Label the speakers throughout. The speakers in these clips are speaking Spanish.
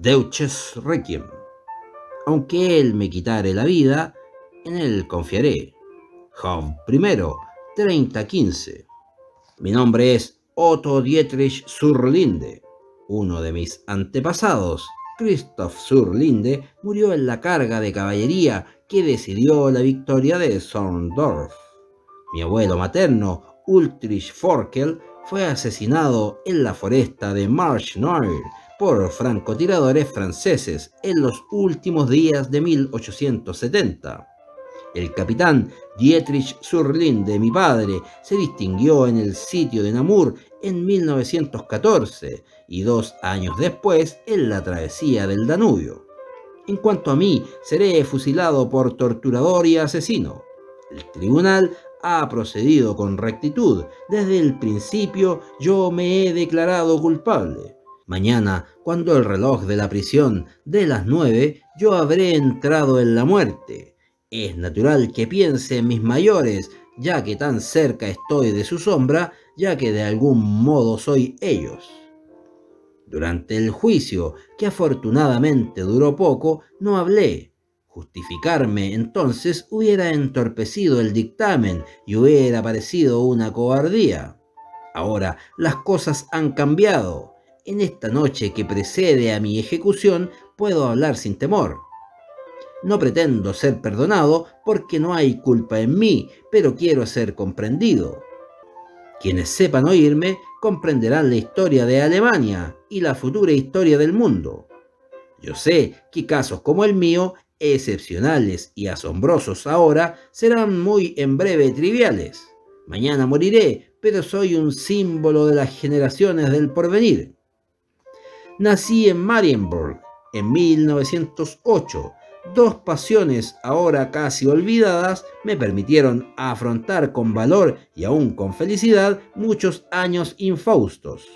Speaker 1: Deutsches Requiem. Aunque él me quitare la vida, en él confiaré. Job I, 30:15. Mi nombre es Otto Dietrich zur Linde. Uno de mis antepasados, Christoph zur Linde, murió en la carga de caballería que decidió la victoria de Zorndorf. Mi abuelo materno, Ulrich Forkel, fue asesinado en la foresta de Marche-Noire por francotiradores franceses en los últimos días de 1870. El capitán Dietrich zur Linde, mi padre, se distinguió en el sitio de Namur en 1914 y 2 años después en la travesía del Danubio. En cuanto a mí, seré fusilado por torturador y asesino. El tribunal ha procedido con rectitud. Desde el principio yo me he declarado culpable. Mañana, cuando el reloj de la prisión dé las 9, yo habré entrado en la muerte. Es natural que piense en mis mayores, ya que tan cerca estoy de su sombra, ya que de algún modo soy ellos. Durante el juicio, que afortunadamente duró poco, no hablé. Justificarme entonces hubiera entorpecido el dictamen y hubiera parecido una cobardía. Ahora las cosas han cambiado. En esta noche que precede a mi ejecución puedo hablar sin temor. No pretendo ser perdonado porque no hay culpa en mí, pero quiero ser comprendido. Quienes sepan oírme comprenderán la historia de Alemania y la futura historia del mundo. Yo sé que casos como el mío, excepcionales y asombrosos ahora, serán muy en breve triviales. Mañana moriré, pero soy un símbolo de las generaciones del porvenir. Nací en Marienburg en 1908. 2 pasiones ahora casi olvidadas me permitieron afrontar con valor y aún con felicidad muchos años infaustos: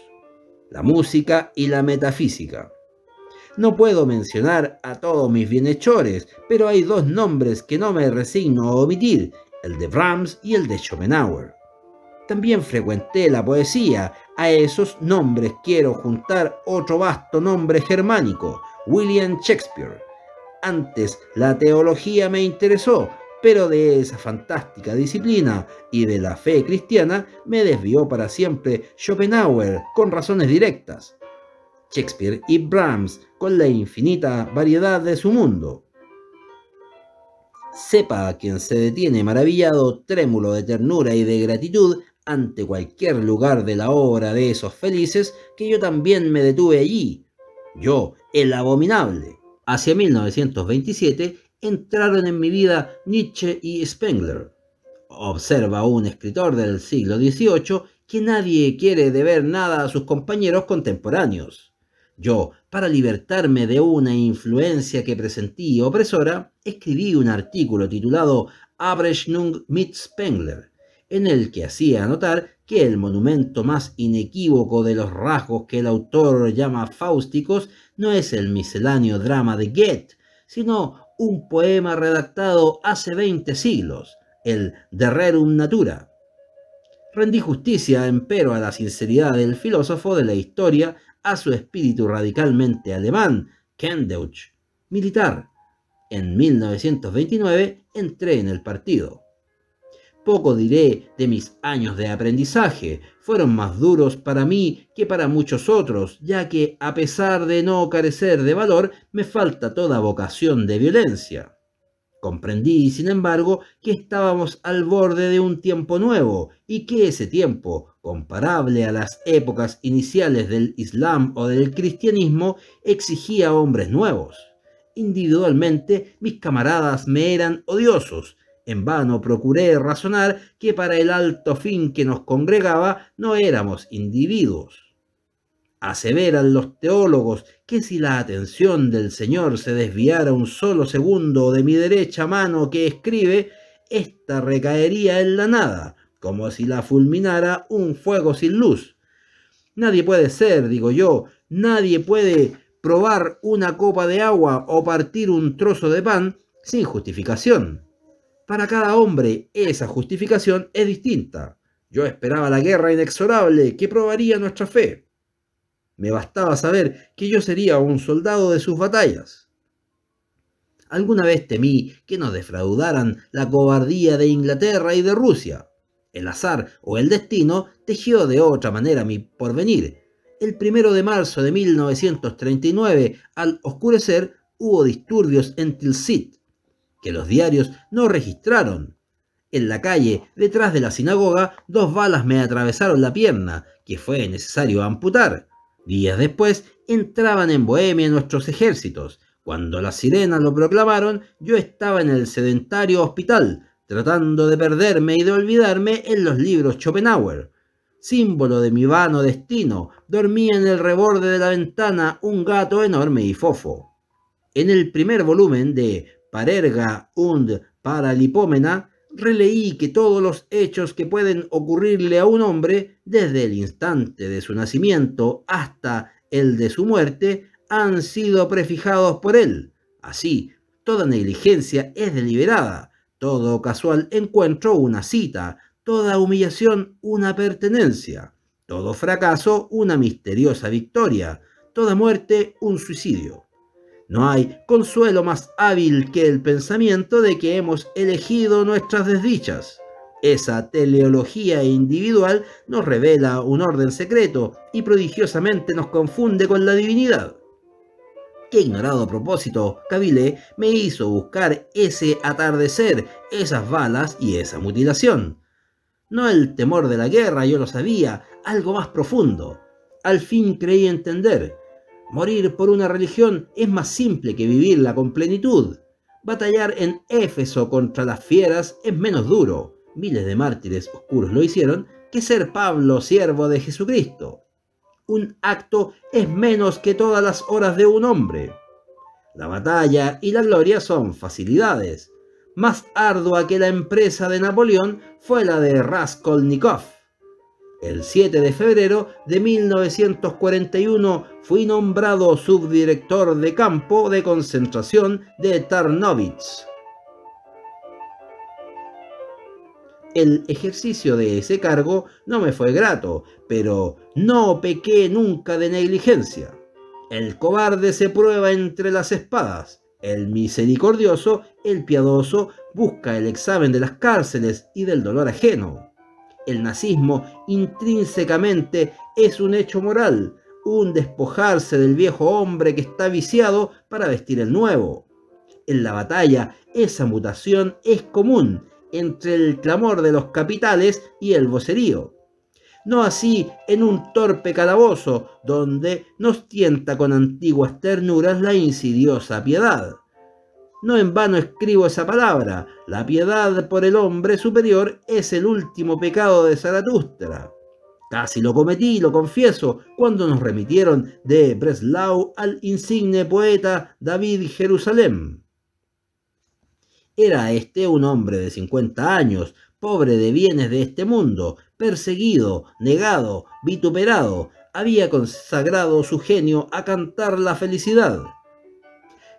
Speaker 1: la música y la metafísica. No puedo mencionar a todos mis bienhechores, pero hay 2 nombres que no me resigno a omitir, el de Brahms y el de Schopenhauer. También frecuenté la poesía. A esos nombres quiero juntar otro vasto nombre germánico: William Shakespeare. Antes la teología me interesó, pero de esa fantástica disciplina y de la fe cristiana me desvió para siempre Schopenhauer con razones directas. Shakespeare y Brahms con la infinita variedad de su mundo. Sepa a quien se detiene maravillado, trémulo de ternura y de gratitud ante cualquier lugar de la obra de esos felices, que yo también me detuve allí. Yo, el abominable. Hacia 1927 entraron en mi vida Nietzsche y Spengler. Observa un escritor del siglo XVIII que nadie quiere deber nada a sus compañeros contemporáneos. Yo, para libertarme de una influencia que presentí opresora, escribí un artículo titulado Abrechnung mit Spengler, en el que hacía notar que el monumento más inequívoco de los rasgos que el autor llama fáusticos no es el misceláneo drama de Goethe, sino un poema redactado hace 20 siglos, el De Rerum Natura. Rendí justicia, empero, a la sinceridad del filósofo de la historia, a su espíritu radicalmente alemán, Kerndeutsch, militar. En 1929 entré en el partido. Poco diré de mis años de aprendizaje. Fueron más duros para mí que para muchos otros, ya que, a pesar de no carecer de valor, me falta toda vocación de violencia. Comprendí, sin embargo, que estábamos al borde de un tiempo nuevo y que ese tiempo, comparable a las épocas iniciales del Islam o del cristianismo, exigía hombres nuevos. Individualmente, mis camaradas me eran odiosos. En vano procuré razonar que para el alto fin que nos congregaba no éramos individuos. Aseveran los teólogos que si la atención del Señor se desviara un solo segundo de mi derecha mano que escribe, ésta recaería en la nada, como si la fulminara un fuego sin luz. Nadie puede ser, digo yo, nadie puede probar una copa de agua o partir un trozo de pan sin justificación. Para cada hombre esa justificación es distinta. Yo esperaba la guerra inexorable que probaría nuestra fe. Me bastaba saber que yo sería un soldado de sus batallas. Alguna vez temí que nos defraudaran la cobardía de Inglaterra y de Rusia. El azar o el destino tejió de otra manera mi porvenir. El 1 de marzo de 1939, al oscurecer, hubo disturbios en Tilsit, que los diarios no registraron. En la calle, detrás de la sinagoga, 2 balas me atravesaron la pierna, que fue necesario amputar. Días después, entraban en Bohemia nuestros ejércitos. Cuando las sirenas lo proclamaron, yo estaba en el sedentario hospital, tratando de perderme y de olvidarme en los libros Schopenhauer. Símbolo de mi vano destino, dormía en el reborde de la ventana un gato enorme y fofo. En el primer volumen de Parerga und Paralipómena, releí que todos los hechos que pueden ocurrirle a un hombre, desde el instante de su nacimiento hasta el de su muerte, han sido prefijados por él. Así, toda negligencia es deliberada, todo casual encuentro una cita, toda humillación una pertenencia, todo fracaso una misteriosa victoria, toda muerte un suicidio. No hay consuelo más hábil que el pensamiento de que hemos elegido nuestras desdichas. Esa teleología individual nos revela un orden secreto y prodigiosamente nos confunde con la divinidad. Qué ignorado propósito, cavilé, me hizo buscar ese atardecer, esas balas y esa mutilación. No el temor de la guerra, yo lo sabía, algo más profundo. Al fin creí entender. Morir por una religión es más simple que vivirla con plenitud. Batallar en Éfeso contra las fieras es menos duro, miles de mártires oscuros lo hicieron, que ser Pablo siervo de Jesucristo. Un acto es menos que todas las horas de un hombre. La batalla y la gloria son facilidades. Más ardua que la empresa de Napoleón fue la de Raskolnikov. El 7 de febrero de 1941 fui nombrado subdirector de campo de concentración de Tarnowitz. El ejercicio de ese cargo no me fue grato, pero no pequé nunca de negligencia. El cobarde se prueba entre las espadas. El misericordioso, el piadoso, busca el examen de las cárceles y del dolor ajeno. El nazismo intrínsecamente es un hecho moral, un despojarse del viejo hombre que está viciado para vestir el nuevo. En la batalla, esa mutación es común entre el clamor de los capitales y el vocerío. No así en un torpe calabozo, donde nos tienta con antiguas ternuras la insidiosa piedad. No en vano escribo esa palabra. La piedad por el hombre superior es el último pecado de Zaratustra. Casi lo cometí, lo confieso, cuando nos remitieron de Breslau al insigne poeta David Jerusalem. Era este un hombre de 50 años, pobre de bienes de este mundo, perseguido, negado, vituperado, había consagrado su genio a cantar la felicidad.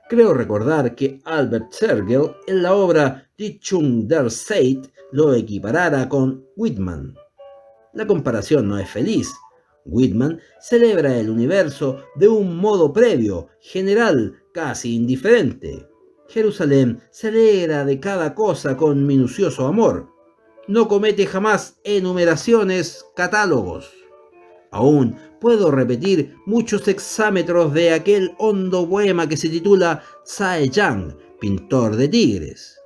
Speaker 1: Creo recordar que Albert Sergel en la obra Die Chung der Zeit lo equiparara con Whitman. La comparación no es feliz. Whitman celebra el universo de un modo previo, general, casi indiferente. Jerusalén se alegra de cada cosa con minucioso amor. No comete jamás enumeraciones, catálogos. Aún puedo repetir muchos hexámetros de aquel hondo poema que se titula Tsae Yang, pintor de tigres.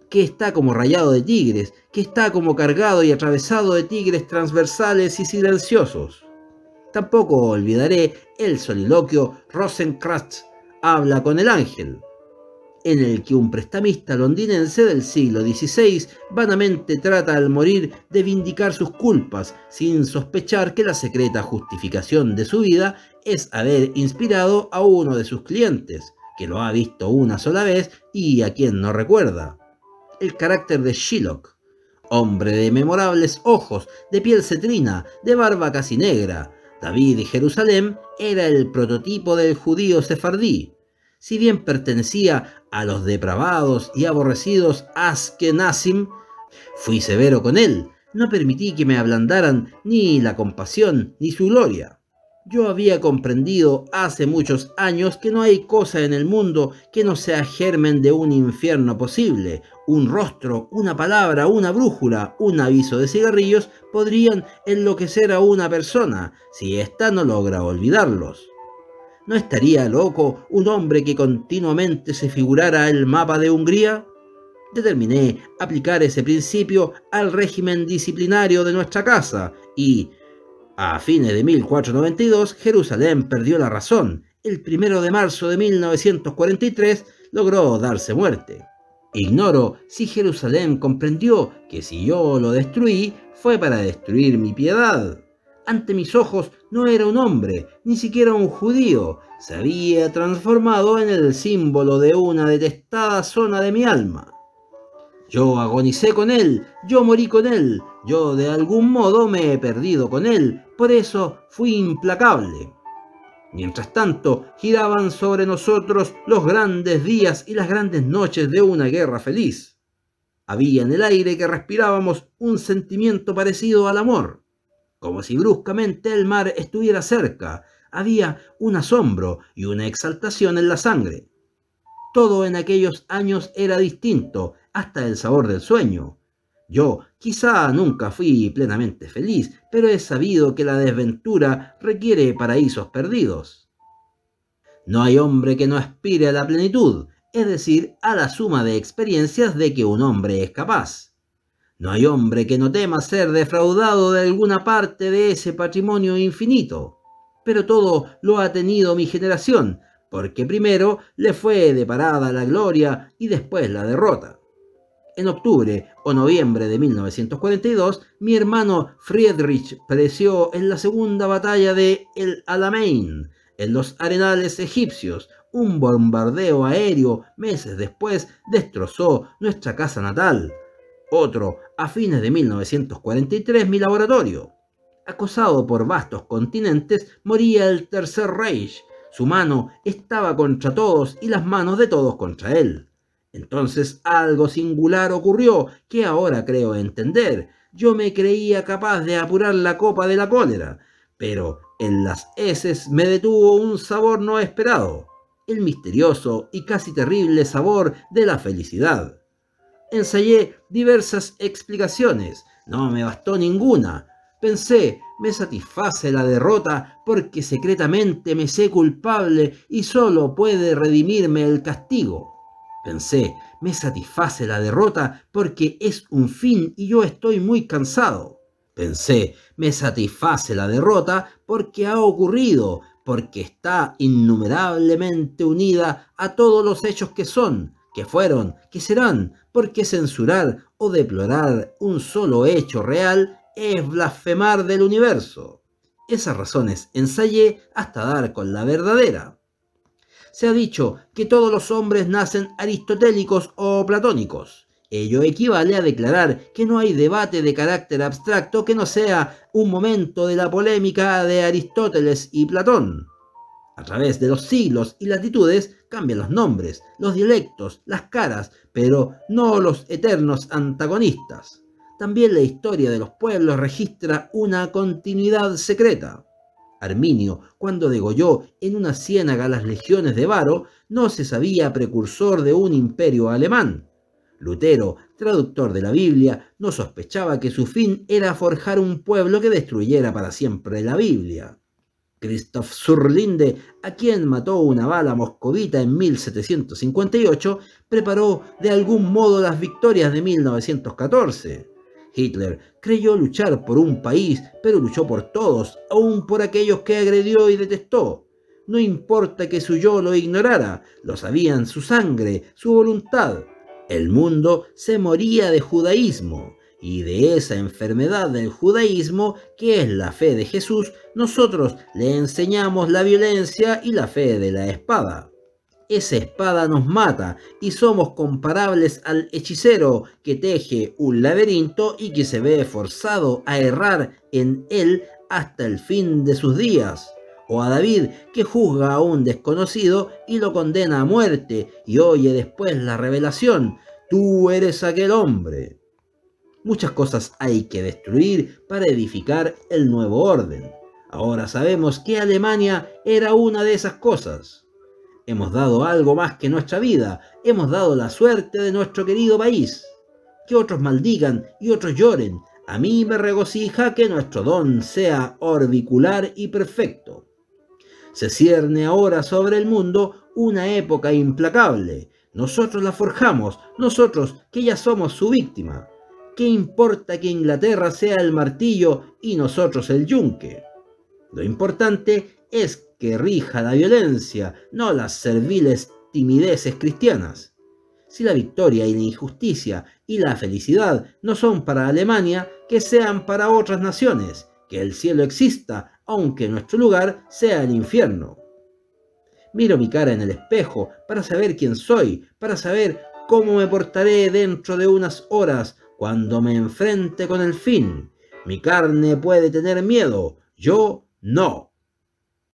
Speaker 1: Que está como rayado de tigres, que está como cargado y atravesado de tigres transversales y silenciosos. Tampoco olvidaré el soliloquio Rosencrantz habla con el ángel, en el que un prestamista londinense del siglo XVI vanamente trata al morir de vindicar sus culpas, sin sospechar que la secreta justificación de su vida es haber inspirado a uno de sus clientes, que lo ha visto una sola vez y a quien no recuerda. El carácter de Shylock, hombre de memorables ojos, de piel cetrina, de barba casi negra. David de Jerusalén era el prototipo del judío sefardí. Si bien pertenecía a los depravados y aborrecidos Askenazim, fui severo con él, no permití que me ablandaran ni la compasión ni su gloria. Yo había comprendido hace muchos años que no hay cosa en el mundo que no sea germen de un infierno posible. Un rostro, una palabra, una brújula, un aviso de cigarrillos podrían enloquecer a una persona si ésta no logra olvidarlos. ¿No estaría loco un hombre que continuamente se figurara el mapa de Hungría? Determiné aplicar ese principio al régimen disciplinario de nuestra casa y, a fines de 1492, Jerusalén perdió la razón. El 1 de marzo de 1943 logró darse muerte. Ignoro si Jerusalén comprendió que si yo lo destruí fue para destruir mi piedad. Ante mis ojos no era un hombre, ni siquiera un judío. Se había transformado en el símbolo de una detestada zona de mi alma. Yo agonicé con él, yo morí con él, yo de algún modo me he perdido con él, por eso fui implacable. Mientras tanto, giraban sobre nosotros los grandes días y las grandes noches de una guerra feliz. Había en el aire que respirábamos un sentimiento parecido al amor, como si bruscamente el mar estuviera cerca. Había un asombro y una exaltación en la sangre. Todo en aquellos años era distinto, hasta el sabor del sueño. Yo quizá nunca fui plenamente feliz, pero he sabido que la desventura requiere paraísos perdidos. No hay hombre que no aspire a la plenitud, es decir, a la suma de experiencias de que un hombre es capaz. No hay hombre que no tema ser defraudado de alguna parte de ese patrimonio infinito. Pero todo lo ha tenido mi generación, porque primero le fue deparada la gloria y después la derrota. En octubre o noviembre de 1942, mi hermano Friedrich pereció en la segunda batalla de El Alamein, en los arenales egipcios. Un bombardeo aéreo meses después destrozó nuestra casa natal. Otro, a fines de 1943, mi laboratorio. Acosado por vastos continentes, moría el Tercer Reich. Su mano estaba contra todos y las manos de todos contra él. Entonces algo singular ocurrió que ahora creo entender. Yo me creía capaz de apurar la copa de la cólera, pero en las heces me detuvo un sabor no esperado, el misterioso y casi terrible sabor de la felicidad. Ensayé diversas explicaciones, no me bastó ninguna. Pensé, me satisface la derrota porque secretamente me sé culpable y solo puede redimirme el castigo. Pensé, me satisface la derrota porque es un fin y yo estoy muy cansado. Pensé, me satisface la derrota porque ha ocurrido, porque está innumerablemente unida a todos los hechos que son, que fueron, que serán, porque censurar o deplorar un solo hecho real es blasfemar del universo. Esas razones ensayé hasta dar con la verdadera. Se ha dicho que todos los hombres nacen aristotélicos o platónicos. Ello equivale a declarar que no hay debate de carácter abstracto que no sea un momento de la polémica de Aristóteles y Platón. A través de los siglos y latitudes cambian los nombres, los dialectos, las caras, pero no los eternos antagonistas. También la historia de los pueblos registra una continuidad secreta. Arminio, cuando degolló en una ciénaga las legiones de Varo, no se sabía precursor de un imperio alemán. Lutero, traductor de la Biblia, no sospechaba que su fin era forjar un pueblo que destruyera para siempre la Biblia. Christoph Zurlinde, a quien mató una bala moscovita en 1758, preparó de algún modo las victorias de 1914. Hitler creyó luchar por un país, pero luchó por todos, aun por aquellos que agredió y detestó. No importa que su yo lo ignorara, lo sabían su sangre, su voluntad. El mundo se moría de judaísmo, y de esa enfermedad del judaísmo, que es la fe de Jesús, nosotros le enseñamos la violencia y la fe de la espada. Esa espada nos mata y somos comparables al hechicero que teje un laberinto y que se ve forzado a errar en él hasta el fin de sus días. O a David que juzga a un desconocido y lo condena a muerte y oye después la revelación: tú eres aquel hombre. Muchas cosas hay que destruir para edificar el nuevo orden. Ahora sabemos que Alemania era una de esas cosas. Hemos dado algo más que nuestra vida, hemos dado la suerte de nuestro querido país. Que otros maldigan y otros lloren, a mí me regocija que nuestro don sea orbicular y perfecto. Se cierne ahora sobre el mundo una época implacable. Nosotros la forjamos, nosotros que ya somos su víctima. ¿Qué importa que Inglaterra sea el martillo y nosotros el yunque? Lo importante es que rija la violencia, no las serviles timideces cristianas. Si la victoria y la injusticia y la felicidad no son para Alemania, que sean para otras naciones, que el cielo exista, aunque nuestro lugar sea el infierno. Miro mi cara en el espejo para saber quién soy, para saber cómo me portaré dentro de unas horas cuando me enfrente con el fin. Mi carne puede tener miedo, yo no.